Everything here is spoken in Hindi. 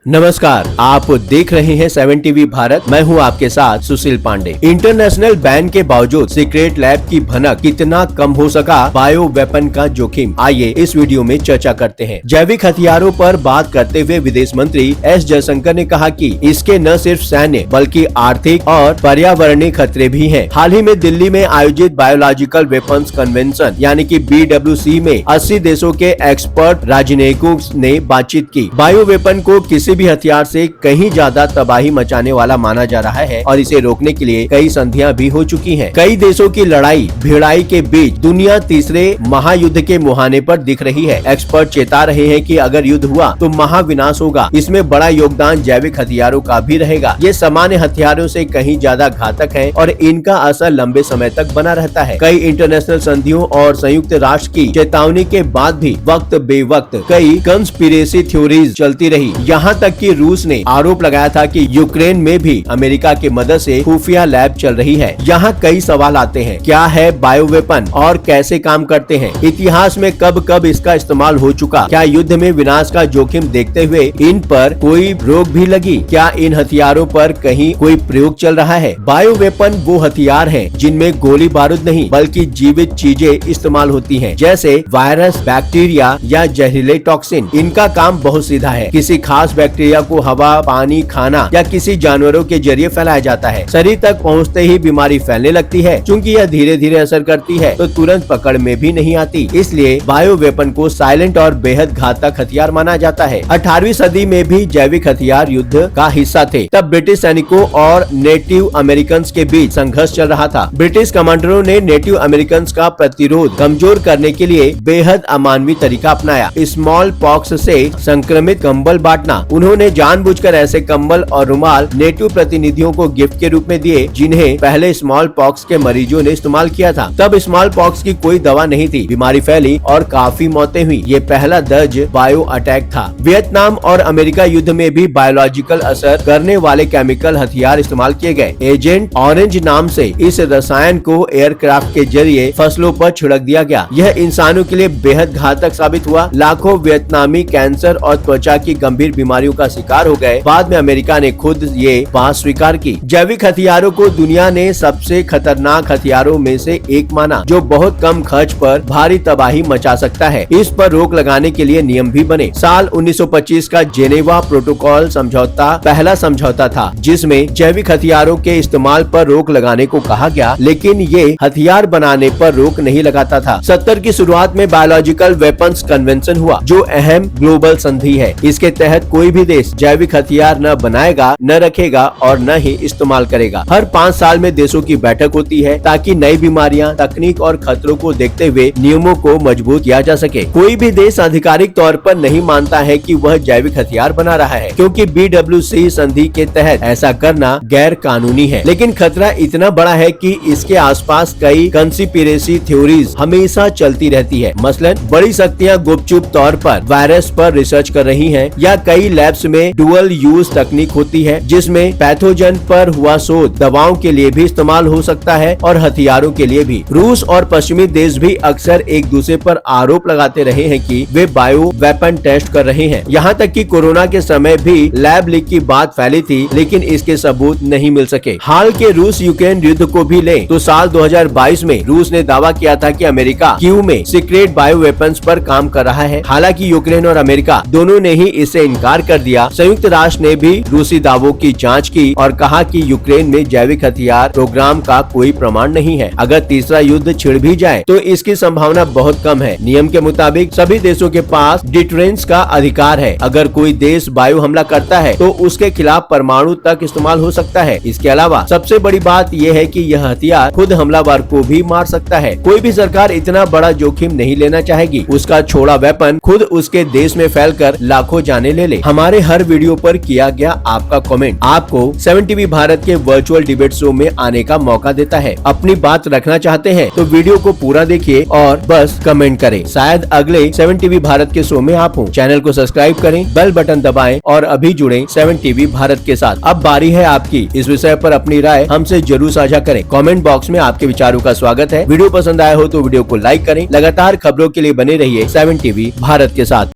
नमस्कार, आप देख रहे हैं 7 टीवी भारत। मैं हूं आपके साथ सुशील पांडे। इंटरनेशनल बैन के बावजूद सीक्रेट लैब की भनक कितना कम हो सका बायो वेपन का जोखिम, आइए इस वीडियो में चर्चा करते हैं। जैविक हथियारों पर बात करते हुए विदेश मंत्री एस जयशंकर ने कहा कि इसके न सिर्फ सैन्य बल्कि आर्थिक और पर्यावरणीय खतरे भी हैं। हाल ही में दिल्ली में आयोजित बायोलॉजिकल वेपन्स कन्वेंशन यानी कि BWC में 80 देशों के एक्सपर्ट राजनयिकों ने बातचीत की। बायो वेपन को किसी भी हथियार से कहीं ज्यादा तबाही मचाने वाला माना जा रहा है और इसे रोकने के लिए कई संधियां भी हो चुकी हैं। कई देशों की लड़ाई भिड़ाई के बीच दुनिया तीसरे महायुद्ध के मुहाने पर दिख रही है। एक्सपर्ट चेता रहे हैं कि अगर युद्ध हुआ तो महाविनाश होगा। इसमें बड़ा योगदान जैविक हथियारों का भी रहेगा। ये सामान्य हथियारों से कहीं ज्यादा घातक है और इनका असर लंबे समय तक बना रहता है। कई इंटरनेशनल संधियों और संयुक्त राष्ट्र की चेतावनी के बाद भी वक्त बेवक्त कई कंस्पिरेसी थ्योरीज चलती रही। यहाँ तक कि रूस ने आरोप लगाया था कि यूक्रेन में भी अमेरिका की मदद से खुफिया लैब चल रही है। यहाँ कई सवाल आते हैं, क्या है बायो वेपन और कैसे काम करते हैं? इतिहास में कब कब इसका इस्तेमाल हो चुका? क्या युद्ध में विनाश का जोखिम देखते हुए इन पर कोई रोक भी लगी? क्या इन हथियारों पर कहीं कोई प्रयोग चल रहा है? बायो वेपन वो हथियार हैं जिनमें गोली बारूद नहीं बल्कि जीवित चीजें इस्तेमाल होती हैं, जैसे वायरस, बैक्टीरिया या जहरीले टॉक्सिन। इनका काम बहुत सीधा है। किसी खास बैक्टीरिया को हवा, पानी, खाना या किसी जानवरों के जरिए फैलाया जाता है। शरीर तक पहुंचते ही बीमारी फैलने लगती है। चूंकि यह धीरे धीरे असर करती है तो तुरंत पकड़ में भी नहीं आती। इसलिए बायो वेपन को साइलेंट और बेहद घातक हथियार माना जाता है। 18वीं सदी में भी जैविक हथियार युद्ध का हिस्सा थे। तब ब्रिटिश सैनिकों और नेटिव अमेरिकन के बीच संघर्ष चल रहा था। ब्रिटिश कमांडरों ने नेटिव अमेरिकन का प्रतिरोध कमजोर करने के लिए बेहद अमानवीय तरीका अपनाया। स्मॉल पॉक्स से संक्रमित कंबल बांटना। उन्होंने जानबूझकर ऐसे कंबल और रुमाल नेटिव प्रतिनिधियों को गिफ्ट के रूप में दिए जिन्हें पहले स्मॉल पॉक्स के मरीजों ने इस्तेमाल किया था। तब स्मॉल पॉक्स की कोई दवा नहीं थी। बीमारी फैली और काफी मौतें हुई। ये पहला दर्ज बायो अटैक था। वियतनाम और अमेरिका युद्ध में भी बायोलॉजिकल असर करने वाले केमिकल हथियार इस्तेमाल किए गए। एजेंट ऑरेंज नाम से इस रसायन को एयरक्राफ्ट के जरिए फसलों पर छिड़क दिया गया। यह इंसानों के लिए बेहद घातक साबित हुआ। लाखों वियतनामी कैंसर और त्वचा की गंभीर बीमारियों का शिकार हो गए। बाद में अमेरिका ने खुद ये बात स्वीकार की। जैविक हथियारों को दुनिया ने सबसे खतरनाक हथियारों में से एक माना, जो बहुत कम खर्च पर भारी तबाही मचा सकता है। इस पर रोक लगाने के लिए नियम भी बने। साल 1925 का जेनेवा प्रोटोकॉल समझौता पहला समझौता था जिसमें जैविक हथियारों के इस्तेमाल पर रोक लगाने को कहा गया, लेकिन ये हथियार बनाने पर रोक नहीं लगाता था। 70 की शुरुआत में बायोलॉजिकल वेपन्स कन्वेंशन हुआ, जो अहम ग्लोबल संधि है। इसके तहत कोई भी देश जैविक हथियार न बनाएगा, न रखेगा और न ही इस्तेमाल करेगा। हर 5 साल में देशों की बैठक होती है ताकि नई बीमारियां, तकनीक और खतरों को देखते हुए नियमों को मजबूत किया जा सके। कोई भी देश आधिकारिक तौर पर नहीं मानता है कि वह जैविक हथियार बना रहा है, क्योंकि BWC संधि के तहत ऐसा करना गैर कानूनी है। लेकिन खतरा इतना बड़ा है कि इसके आसपास कई कंस्पिरेसी थ्योरीज हमेशा चलती रहती है। मसलन बड़ी शक्तियां गुपचुप तौर पर वायरस पर रिसर्च कर रही हैं, या कई लैब्स में डुअल यूज तकनीक होती है जिसमें पैथोजन पर हुआ शोध दवाओं के लिए भी इस्तेमाल हो सकता है और हथियारों के लिए भी। रूस और पश्चिमी देश भी अक्सर एक दूसरे पर आरोप लगाते रहे हैं कि वे बायो वेपन टेस्ट कर रहे हैं। यहाँ तक कि कोरोना के समय भी लैब लीक की बात फैली थी, लेकिन इसके सबूत नहीं मिल सके। हाल के रूस यूक्रेन युद्ध को भी लें तो साल 2022 में रूस ने दावा किया था कि अमेरिका कीव में सीक्रेट बायो वेपन्स पर काम कर रहा है। हालांकि यूक्रेन और अमेरिका दोनों ने ही इससे इनकार कर दिया। संयुक्त राष्ट्र ने भी रूसी दावों की जांच की और कहा कि यूक्रेन में जैविक हथियार प्रोग्राम का कोई प्रमाण नहीं है। अगर तीसरा युद्ध छिड़ भी जाए तो इसकी संभावना बहुत कम है। नियम के मुताबिक सभी देशों के पास डिटरेंस का अधिकार है। अगर कोई देश बायो हमला करता है तो उसके खिलाफ परमाणु तक इस्तेमाल हो सकता है। इसके अलावा सबसे बड़ी बात यह है कि यह हथियार खुद हमलावर को भी मार सकता है। कोई भी सरकार इतना बड़ा जोखिम नहीं लेना चाहेगी। उसका छोड़ा वेपन खुद उसके देश में फैलकर लाखों जाने ले ले। हमारे हर वीडियो पर किया गया आपका कमेंट आपको 7 टीवी भारत के वर्चुअल डिबेट शो में आने का मौका देता है। अपनी बात रखना चाहते हैं तो वीडियो को पूरा देखिए और बस कमेंट करें। शायद अगले 7 टीवी भारत के शो में आप हो। चैनल को सब्सक्राइब करें, बेल बटन दबाएं और अभी जुड़ें 7 टीवी भारत के साथ। अब बारी है आपकी। इस विषय पर अपनी राय हमसे जरूर साझा करें। कमेंट बॉक्स में आपके विचारों का स्वागत है। वीडियो पसंद आया हो तो वीडियो को लाइक करें। लगातार खबरों के लिए बने रहिए 7 टीवी भारत के साथ।